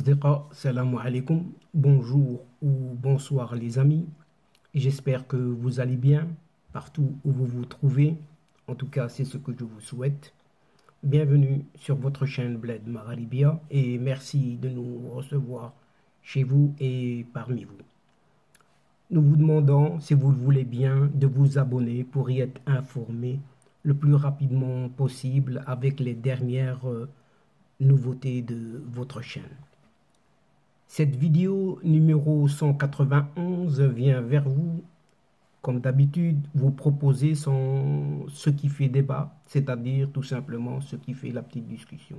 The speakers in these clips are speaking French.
Asdiqa, salam alaikum, bonjour ou bonsoir les amis. J'espère que vous allez bien partout où vous vous trouvez. En tout cas, c'est ce que je vous souhaite. Bienvenue sur votre chaîne Bled Magharibia et merci de nous recevoir chez vous et parmi vous. Nous vous demandons, si vous le voulez bien, de vous abonner pour y être informé le plus rapidement possible avec les dernières nouveautés de votre chaîne. Cette vidéo numéro 191 vient vers vous, comme d'habitude, vous proposer ce qui fait débat, c'est-à-dire tout simplement ce qui fait la petite discussion.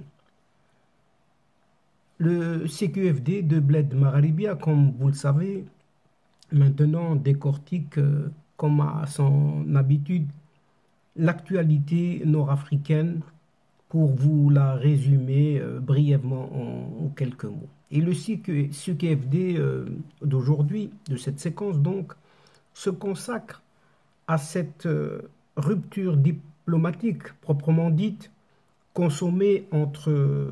Le CQFD de Bled Magharibia, comme vous le savez, maintenant décortique, comme à son habitude, l'actualité nord-africaine pour vous la résumer brièvement en quelques mots. Et le CQFD d'aujourd'hui, de cette séquence donc, se consacre à cette rupture diplomatique proprement dite consommée entre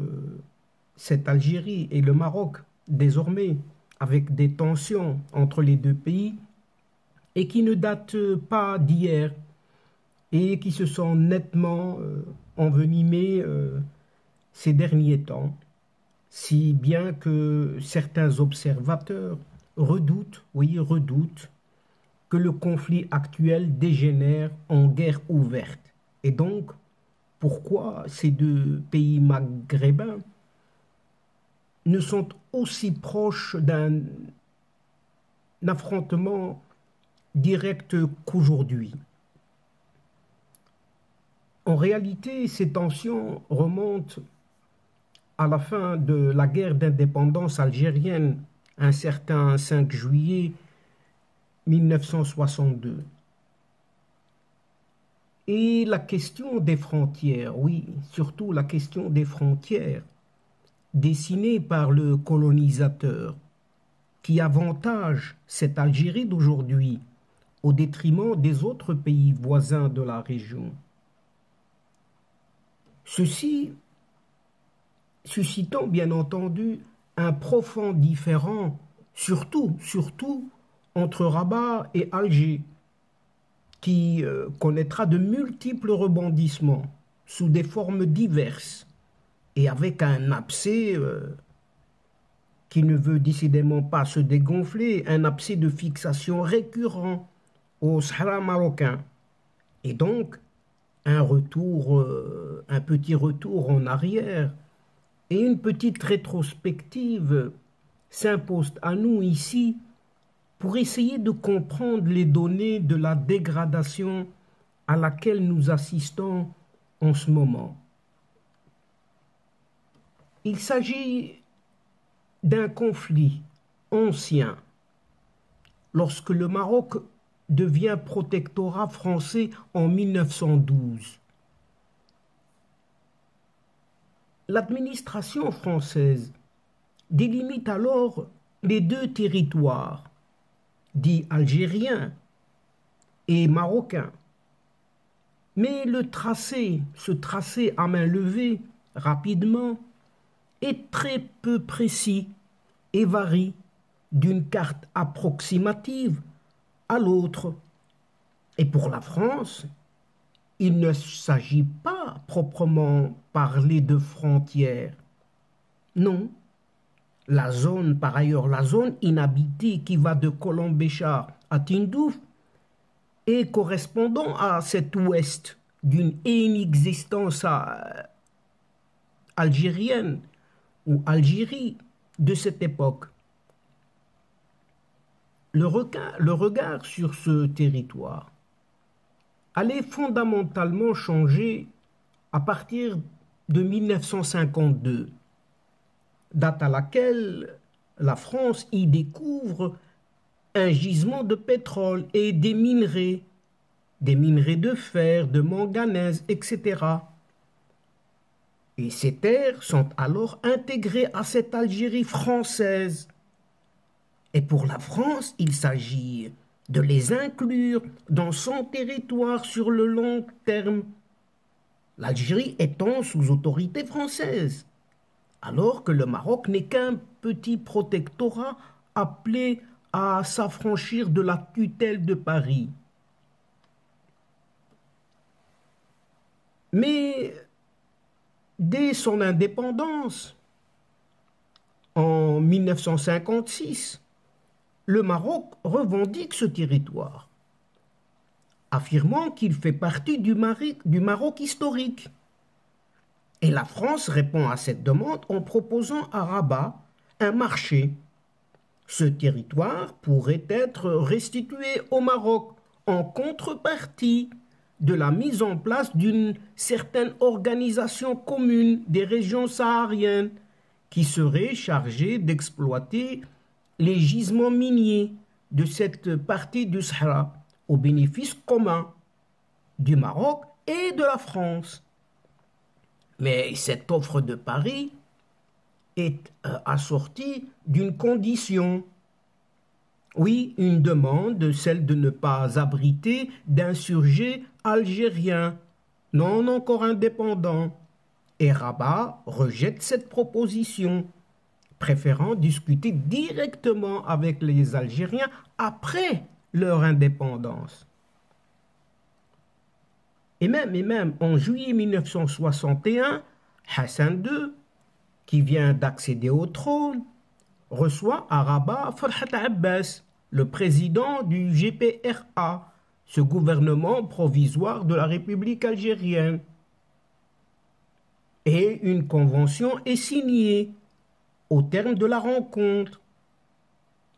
cette Algérie et le Maroc, désormais avec des tensions entre les deux pays et qui ne datent pas d'hier et qui se sont nettement envenimées ces derniers temps, si bien que certains observateurs redoutent, oui, redoutent que le conflit actuel dégénère en guerre ouverte. Et donc, pourquoi ces deux pays maghrébins ne sont aussi proches d'un affrontement direct qu'aujourd'hui? En réalité, ces tensions remontent à la fin de la guerre d'indépendance algérienne, un certain 5 juillet 1962. Et la question des frontières, oui, surtout la question des frontières, dessinée par le colonisateur, qui avantage cette Algérie d'aujourd'hui au détriment des autres pays voisins de la région. Ceci suscitant bien entendu un profond différend, surtout entre Rabat et Alger, qui connaîtra de multiples rebondissements sous des formes diverses et avec un abcès qui ne veut décidément pas se dégonfler, un abcès de fixation récurrent au Sahara marocain. Et donc, un petit retour en arrière et une petite rétrospective s'imposent à nous ici pour essayer de comprendre les données de la dégradation à laquelle nous assistons en ce moment. Il s'agit d'un conflit ancien, lorsque le Maroc devient protectorat français en 1912. L'administration française délimite alors les deux territoires, dits algériens et marocains. Mais ce tracé à main levée, rapidement, est très peu précis et varie d'une carte approximative à l'autre. Et pour la France, il ne s'agit pas proprement parler de frontières. Non. Par ailleurs, la zone inhabitée qui va de Colombéchar à Tindouf est correspondant à cet ouest d'une inexistence algérienne ou Algérie de cette époque. Le regard sur ce territoire allait fondamentalement changer à partir de 1952, date à laquelle la France y découvre un gisement de pétrole et des minerais de fer, de manganèse, etc. Et ces terres sont alors intégrées à cette Algérie française. Et pour la France, il s'agit de les inclure dans son territoire sur le long terme, l'Algérie étant sous autorité française, alors que le Maroc n'est qu'un petit protectorat appelé à s'affranchir de la tutelle de Paris. Mais dès son indépendance, en 1956, le Maroc revendique ce territoire, affirmant qu'il fait partie du Maroc historique. Et la France répond à cette demande en proposant à Rabat un marché. Ce territoire pourrait être restitué au Maroc en contrepartie de la mise en place d'une certaine organisation commune des régions sahariennes qui serait chargée d'exploiter les gisements miniers de cette partie du Sahara au bénéfice commun du Maroc et de la France. Mais cette offre de Paris est assortie d'une condition. Oui, une demande, celle de ne pas abriter d'insurgés algériens, non encore indépendants. Et Rabat rejette cette proposition, préférant discuter directement avec les Algériens après leur indépendance. Et même en juillet 1961, Hassan II, qui vient d'accéder au trône, reçoit à Rabat Farhat Abbas, le président du GPRA, ce gouvernement provisoire de la République algérienne. Et une convention est signée au terme de la rencontre.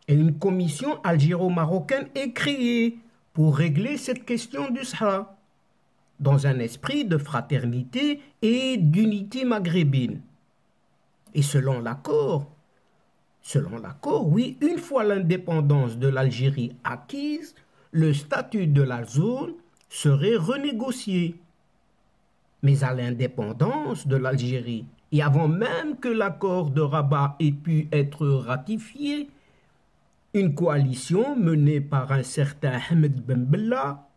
Et une commission algéro-marocaine est créée pour régler cette question du Sahara, dans un esprit de fraternité et d'unité maghrébine. Et selon l'accord, oui, une fois l'indépendance de l'Algérie acquise, le statut de la zone serait renégocié. Mais à l'indépendance de l'Algérie, et avant même que l'accord de Rabat ait pu être ratifié, une coalition menée par un certain Ahmed Ben Bella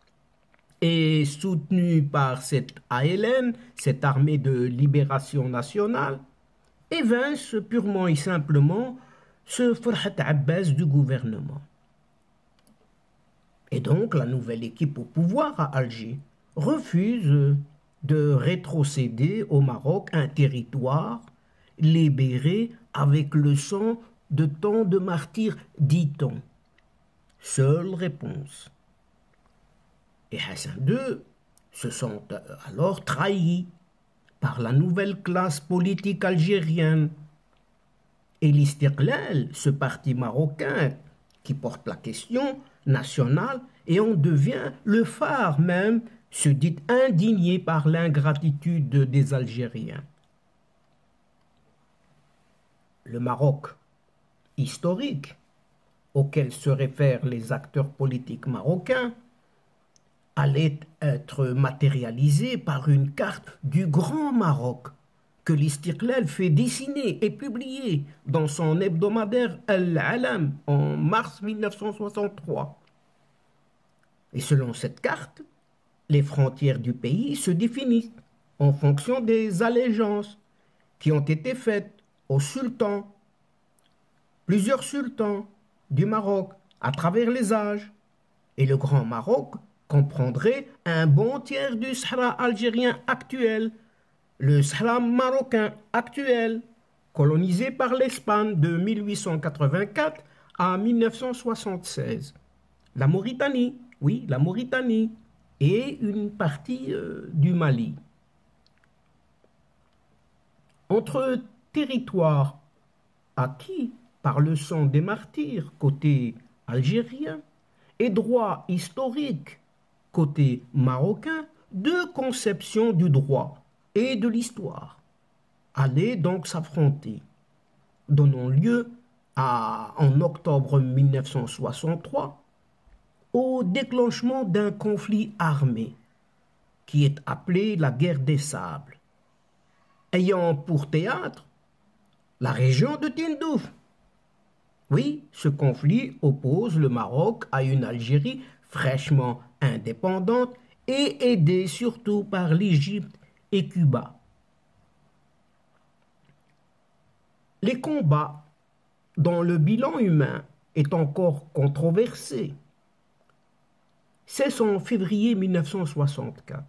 et soutenue par cette ALN, cette armée de libération nationale, évince purement et simplement ce Farhat Abbas du gouvernement. Et donc la nouvelle équipe au pouvoir à Alger refuse de rétrocéder au Maroc un territoire libéré avec le sang de tant de martyrs, dit-on. Seule réponse. Et Hassan II se sent alors trahi par la nouvelle classe politique algérienne. Et l'Istiqlal, ce parti marocain qui porte la question nationale, et en devient le phare même, se dit indigné par l'ingratitude des Algériens. Le Maroc historique, auquel se réfèrent les acteurs politiques marocains, allait être matérialisé par une carte du Grand Maroc que l'Istiqlal fait dessiner et publier dans son hebdomadaire Al-Alam en mars 1963. Et selon cette carte, les frontières du pays se définissent en fonction des allégeances qui ont été faites aux sultans, plusieurs sultans du Maroc à travers les âges. Et le Grand Maroc comprendrait un bon tiers du Sahara algérien actuel, le Sahara marocain actuel, colonisé par l'Espagne de 1884 à 1976. La Mauritanie, oui, la Mauritanie, et une partie du Mali. Entre territoires acquis par le sang des martyrs côté algérien et droit historique côté marocain, deux conceptions du droit et de l'histoire allaient donc s'affronter, donnant lieu en octobre 1963 au déclenchement d'un conflit armé qui est appelé la guerre des sables, ayant pour théâtre la région de Tindouf. Oui, ce conflit oppose le Maroc à une Algérie fraîchement indépendante et aidée surtout par l'Égypte et Cuba. Les combats dont le bilan humain est encore controversé. C'est en février 1964,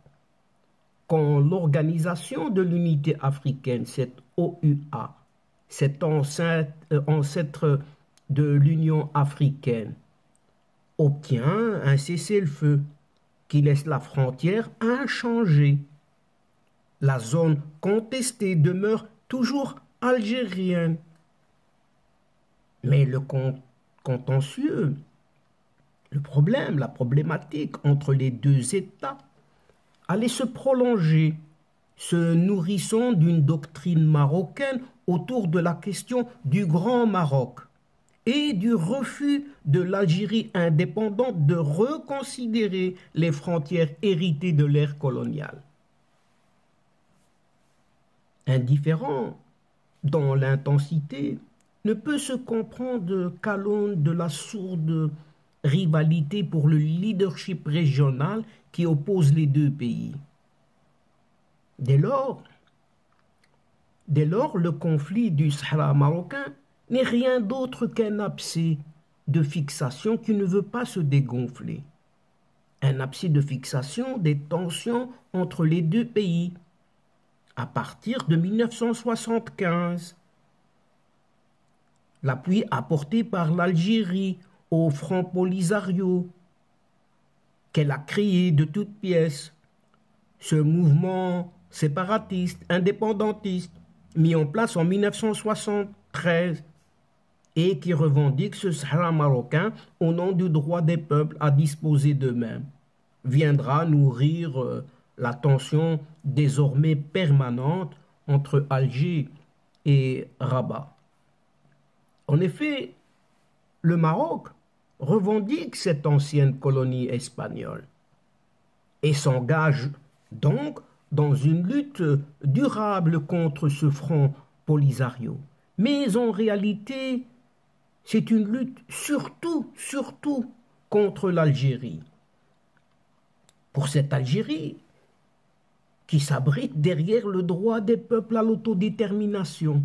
quand l'Organisation de l'Unité africaine, cette OUA, cet ancêtre de l'Union africaine, obtient un cessez-le-feu qui laisse la frontière inchangée. La zone contestée demeure toujours algérienne. Mais le contentieux, le problème, la problématique entre les deux États allait se prolonger, se nourrissant d'une doctrine marocaine autour de la question du Grand Maroc et du refus de l'Algérie indépendante de reconsidérer les frontières héritées de l'ère coloniale. Indifférent dans l'intensité, ne peut se comprendre qu'à l'aune de la sourde rivalité pour le leadership régional qui oppose les deux pays. Dès lors, le conflit du Sahara marocain n'est rien d'autre qu'un abcès de fixation qui ne veut pas se dégonfler. Un abcès de fixation des tensions entre les deux pays à partir de 1975. L'appui apporté par l'Algérie au Front Polisario, qu'elle a créé de toutes pièces, ce mouvement séparatiste, indépendantiste, mis en place en 1973 et qui revendique ce Sahara marocain au nom du droit des peuples à disposer d'eux-mêmes, viendra nourrir la tension désormais permanente entre Alger et Rabat. En effet, le Maroc revendique cette ancienne colonie espagnole et s'engage donc dans une lutte durable contre ce front Polisario. Mais en réalité, c'est une lutte surtout contre l'Algérie. Pour cette Algérie qui s'abrite derrière le droit des peuples à l'autodétermination,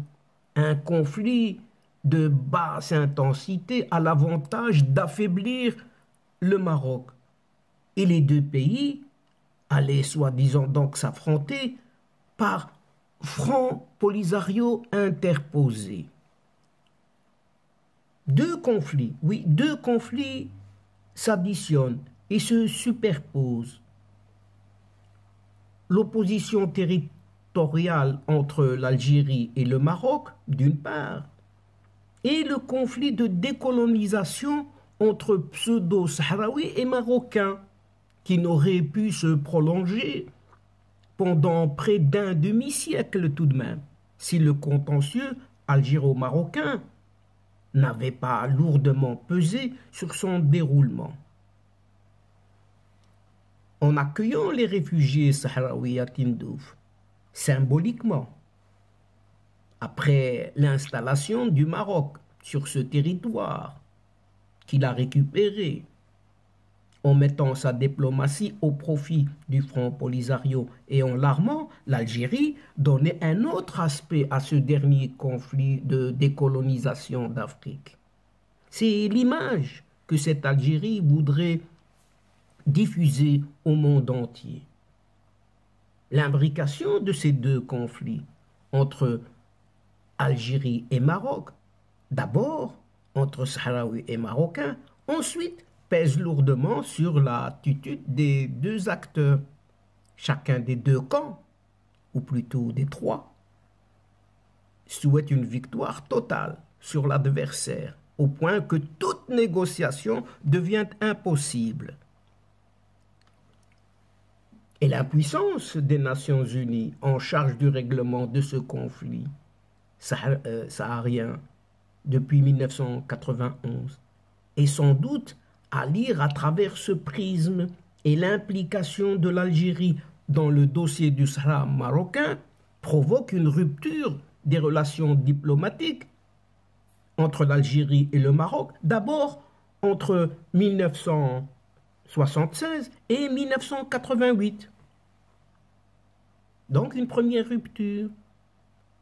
un conflit de basse intensité a l'avantage d'affaiblir le Maroc. Et les deux pays allaient soi-disant donc s'affronter par front Polisario interposé. Deux conflits s'additionnent et se superposent. L'opposition territoriale entre l'Algérie et le Maroc, d'une part, et le conflit de décolonisation entre pseudo-sahraouis et marocains, qui n'aurait pu se prolonger pendant près d'un demi-siècle tout de même, si le contentieux algéro-marocain n'avait pas lourdement pesé sur son déroulement. En accueillant les réfugiés sahraouis à Tindouf, symboliquement, après l'installation du Maroc sur ce territoire qu'il a récupéré, en mettant sa diplomatie au profit du Front Polisario et en l'armant, l'Algérie donnait un autre aspect à ce dernier conflit de décolonisation d'Afrique. C'est l'image que cette Algérie voudrait diffuser au monde entier. L'imbrication de ces deux conflits entre Algérie et Maroc, d'abord entre Sahraouis et Marocains, ensuite pèse lourdement sur l'attitude des deux acteurs. Chacun des deux camps, ou plutôt des trois, souhaite une victoire totale sur l'adversaire, au point que toute négociation devient impossible. Et l'impuissance des Nations Unies en charge du règlement de ce conflit saharien depuis 1991 est sans doute à lire à travers ce prisme, et l'implication de l'Algérie dans le dossier du Sahara marocain provoque une rupture des relations diplomatiques entre l'Algérie et le Maroc, d'abord entre 1976 et 1988. Donc une première rupture.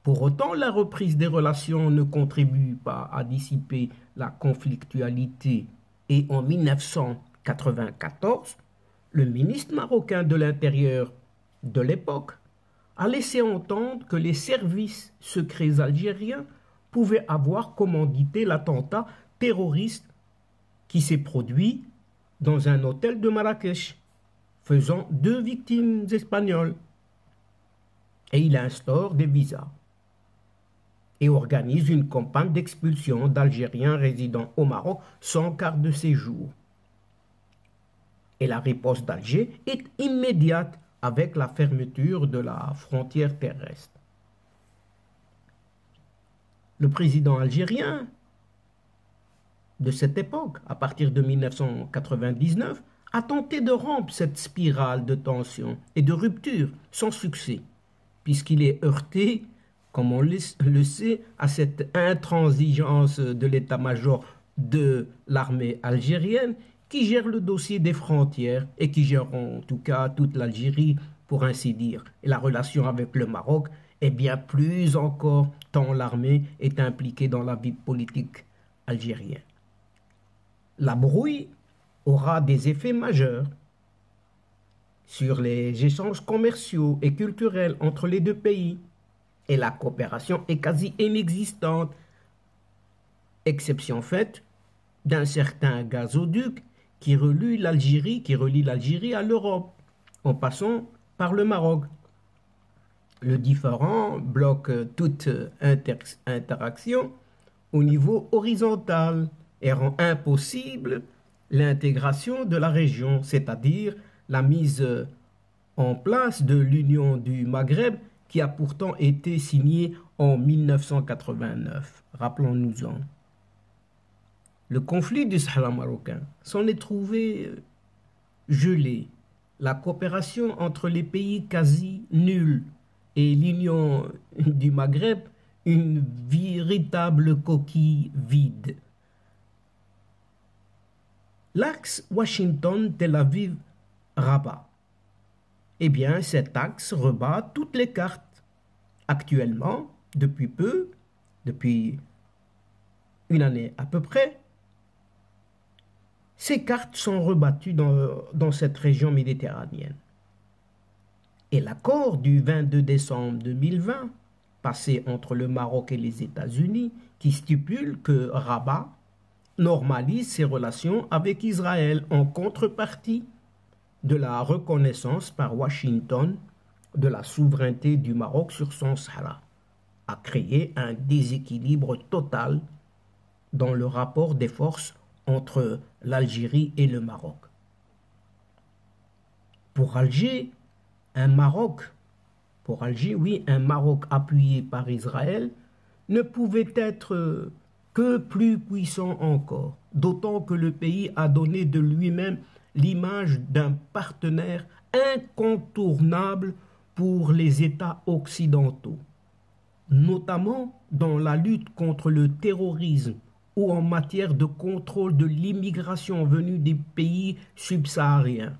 Pour autant, la reprise des relations ne contribue pas à dissiper la conflictualité et en 1994, le ministre marocain de l'Intérieur de l'époque a laissé entendre que les services secrets algériens pouvaient avoir commandité l'attentat terroriste qui s'est produit dans un hôtel de Marrakech, faisant 2 victimes espagnoles. Et il instaure des visas et organise une campagne d'expulsion d'Algériens résidant au Maroc sans carte de séjour. Et la riposte d'Alger est immédiate avec la fermeture de la frontière terrestre. Le président algérien de cette époque, à partir de 1999, a tenté de rompre cette spirale de tension et de rupture sans succès, puisqu'il est heurté, comme on le sait, à cette intransigeance de l'état-major de l'armée algérienne qui gère le dossier des frontières et qui gère en tout cas toute l'Algérie, pour ainsi dire. Et la relation avec le Maroc est bien plus encore, tant l'armée est impliquée dans la vie politique algérienne. La brouille aura des effets majeurs sur les échanges commerciaux et culturels entre les deux pays, et la coopération est quasi inexistante, exception faite d'un certain gazoduc qui relie l'Algérie à l'Europe, en passant par le Maroc. Le différend bloque toute interaction au niveau horizontal et rend impossible l'intégration de la région, c'est-à-dire la mise en place de l'Union du Maghreb qui a pourtant été signée en 1989. Rappelons-nous-en. Le conflit du Sahara marocain s'en est trouvé gelé. La coopération entre les pays quasi nulle et l'Union du Maghreb, une véritable coquille vide. L'axe Washington-Tel Aviv-Rabat. Eh bien, cet axe rebat toutes les cartes. Actuellement, depuis peu, depuis une année à peu près, ces cartes sont rebattues dans cette région méditerranéenne. Et l'accord du 22 décembre 2020, passé entre le Maroc et les États-Unis, qui stipule que Rabat normalise ses relations avec Israël en contrepartie de la reconnaissance par Washington de la souveraineté du Maroc sur son Sahara, a créé un déséquilibre total dans le rapport des forces entre l'Algérie et le Maroc. Pour Alger, un Maroc appuyé par Israël ne pouvait être que plus puissant encore, d'autant que le pays a donné de lui-même l'image d'un partenaire incontournable pour les États occidentaux, notamment dans la lutte contre le terrorisme ou en matière de contrôle de l'immigration venue des pays subsahariens.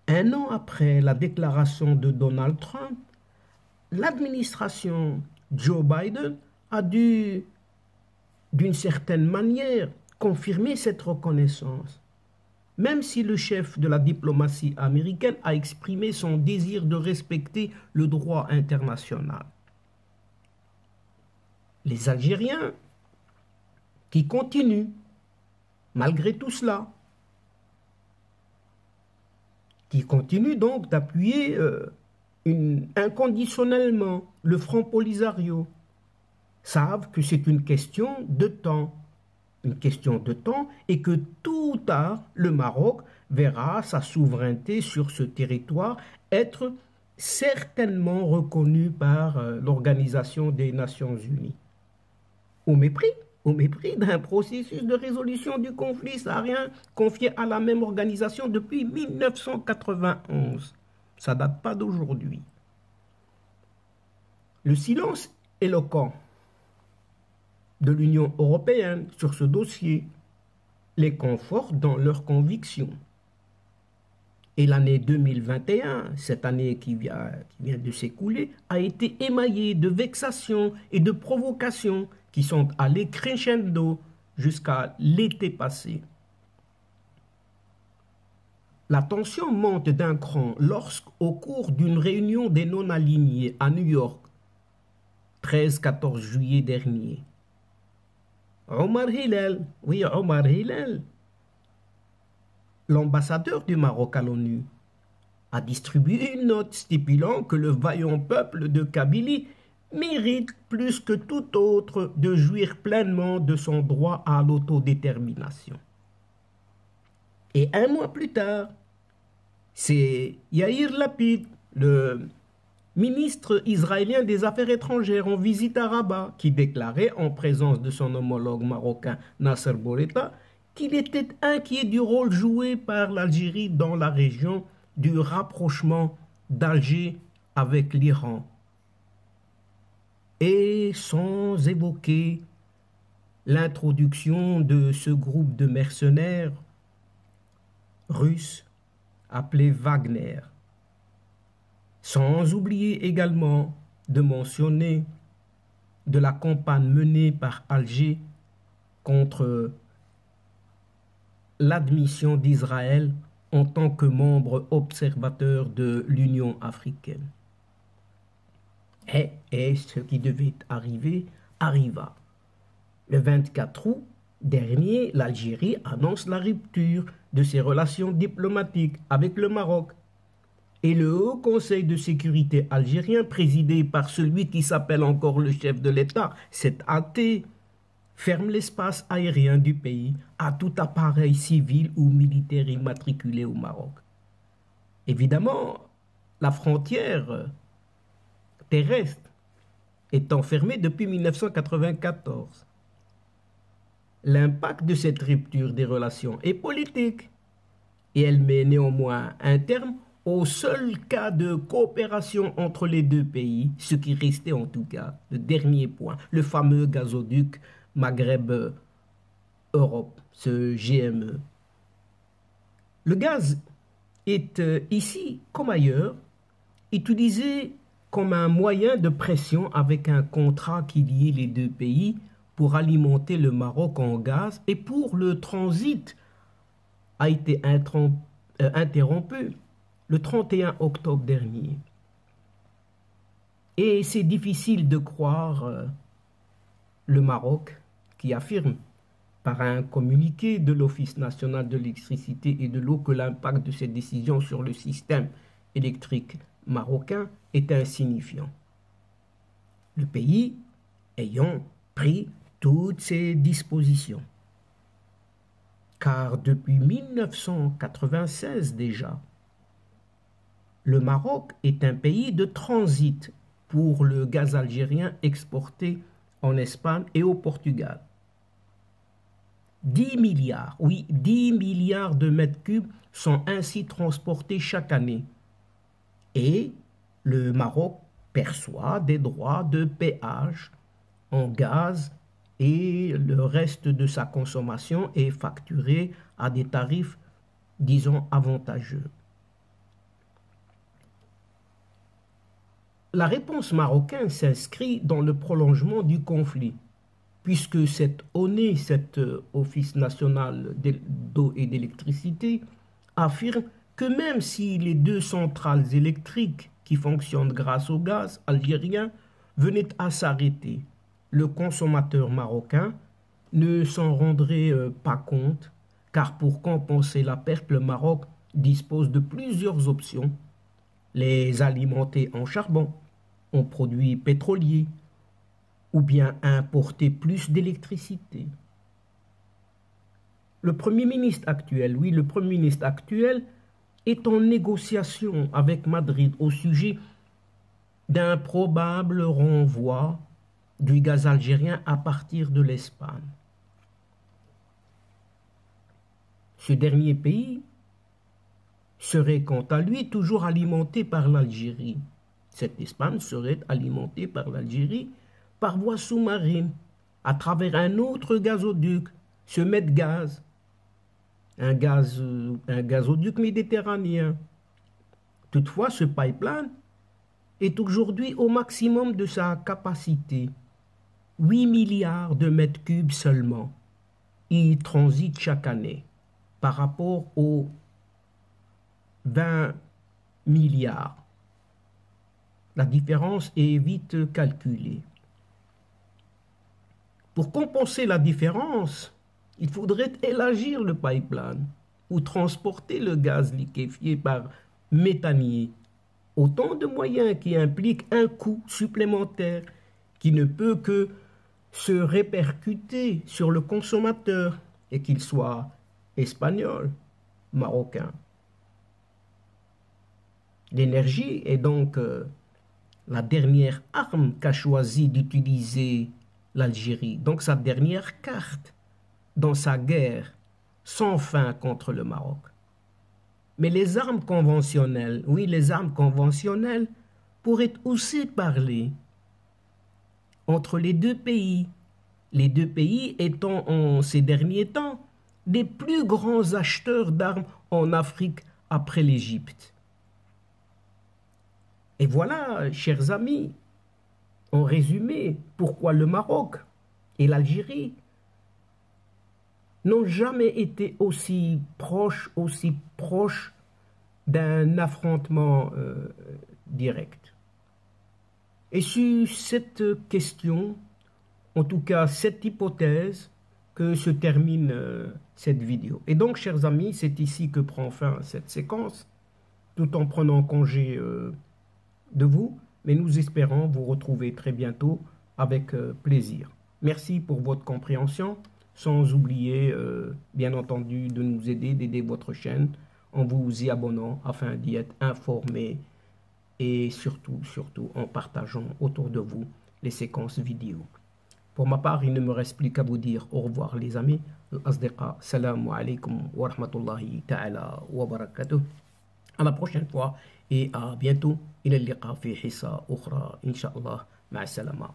Un an après la déclaration de Donald Trump, l'administration Joe Biden a dû, d'une certaine manière, confirmer cette reconnaissance, même si le chef de la diplomatie américaine a exprimé son désir de respecter le droit international. Les Algériens qui continuent, malgré tout cela, qui continuent donc d'appuyer inconditionnellement le Front Polisario, savent que c'est une question de temps. Et que tôt ou tard, le Maroc verra sa souveraineté sur ce territoire être certainement reconnue par l'Organisation des Nations Unies. Au mépris d'un processus de résolution du conflit saharien confié à la même organisation depuis 1991. Ça ne date pas d'aujourd'hui. Le silence éloquent de l'Union européenne sur ce dossier les conforte dans leurs convictions. Et l'année 2021, cette année qui vient de s'écouler, a été émaillée de vexations et de provocations qui sont allées crescendo jusqu'à l'été passé. La tension monte d'un cran lorsqu'au cours d'une réunion des non-alignés à New York, 13-14 juillet dernier, Omar Hillel, oui Omar Hillel, l'ambassadeur du Maroc à l'ONU, a distribué une note stipulant que le vaillant peuple de Kabylie mérite plus que tout autre de jouir pleinement de son droit à l'autodétermination. Et un mois plus tard, c'est Yair Lapid, le ministre israélien des Affaires étrangères en visite à Rabat, qui déclarait en présence de son homologue marocain Nasser Bourita qu'il était inquiet du rôle joué par l'Algérie dans la région du rapprochement d'Alger avec l'Iran. Et sans évoquer l'introduction de ce groupe de mercenaires russes appelé Wagner. Sans oublier également de mentionner de la campagne menée par Alger contre l'admission d'Israël en tant que membre observateur de l'Union africaine. Et ce qui devait arriver arriva. Le 24 août dernier, l'Algérie annonce la rupture de ses relations diplomatiques avec le Maroc. Et le Haut Conseil de sécurité algérien, présidé par celui qui s'appelle encore le chef de l'État, cet athée, ferme l'espace aérien du pays à tout appareil civil ou militaire immatriculé au Maroc. Évidemment, la frontière terrestre étant fermée depuis 1994. L'impact de cette rupture des relations est politique et elle met néanmoins un terme au seul cas de coopération entre les deux pays, ce qui restait en tout cas le dernier point, le fameux gazoduc Maghreb-Europe, ce GME. Le gaz est ici, comme ailleurs, utilisé comme un moyen de pression avec un contrat qui liait les deux pays pour alimenter le Maroc en gaz et pour le transit a été interrompu le 31 octobre dernier. Et c'est difficile de croire le Maroc qui affirme par un communiqué de l'Office national de l'électricité et de l'eau que l'impact de cette décision sur le système électrique marocain est insignifiant. Le pays ayant pris toutes ces dispositions. Car depuis 1996 déjà, le Maroc est un pays de transit pour le gaz algérien exporté en Espagne et au Portugal. 10 milliards, oui, 10 milliards de mètres cubes sont ainsi transportés chaque année. Et le Maroc perçoit des droits de péage en gaz et le reste de sa consommation est facturé à des tarifs, disons, avantageux. La réponse marocaine s'inscrit dans le prolongement du conflit, puisque cette ONE, cet Office national d'eau et d'électricité, affirme que même si les deux centrales électriques qui fonctionnent grâce au gaz algérien venaient à s'arrêter, le consommateur marocain ne s'en rendrait pas compte, car pour compenser la perte, le Maroc dispose de plusieurs options. Les alimenter en charbon, en produits pétroliers, ou bien importer plus d'électricité. Le Premier ministre actuel, oui, le Premier ministre actuel est en négociation avec Madrid au sujet d'un probable renvoi du gaz algérien à partir de l'Espagne. Ce dernier pays serait quant à lui toujours alimenté par l'Algérie. Cette Espagne serait alimentée par l'Algérie par voie sous-marine à travers un autre gazoduc, ce Medgaz. un gazoduc méditerranéen. Toutefois, ce pipeline est aujourd'hui au maximum de sa capacité. 8 milliards de mètres cubes seulement y transitent chaque année par rapport aux 20 milliards. La différence est vite calculée. Pour compenser la différence, il faudrait élargir le pipeline ou transporter le gaz liquéfié par méthanier. Autant de moyens qui impliquent un coût supplémentaire qui ne peut que se répercuter sur le consommateur, et qu'il soit espagnol, marocain. L'énergie est donc la dernière arme qu'a choisi d'utiliser l'Algérie, donc sa dernière carte dans sa guerre sans fin contre le Maroc. Mais les armes conventionnelles, oui, les armes conventionnelles pourraient aussi parler entre les deux pays étant en ces derniers temps les plus grands acheteurs d'armes en Afrique après l'Égypte. Et voilà, chers amis, en résumé, pourquoi le Maroc et l'Algérie n'ont jamais été aussi proches d'un affrontement direct. Et sur cette question, en tout cas cette hypothèse, que se termine cette vidéo. Et donc, chers amis, c'est ici que prend fin cette séquence, tout en prenant congé de vous, mais nous espérons vous retrouver très bientôt avec plaisir. Merci pour votre compréhension, sans oublier, bien entendu, de nous aider, d'aider votre chaîne en vous y abonnant afin d'y être informé et surtout en partageant autour de vous les séquences vidéo. Pour ma part, il ne me reste plus qu'à vous dire au revoir les amis. Al-Asdiqa, salamu alaykum wa rahmatullahi ta'ala wa barakatuh. À la prochaine fois et à bientôt. إلى اللقاء في حصة أخرى إن شاء الله. مع السلامة.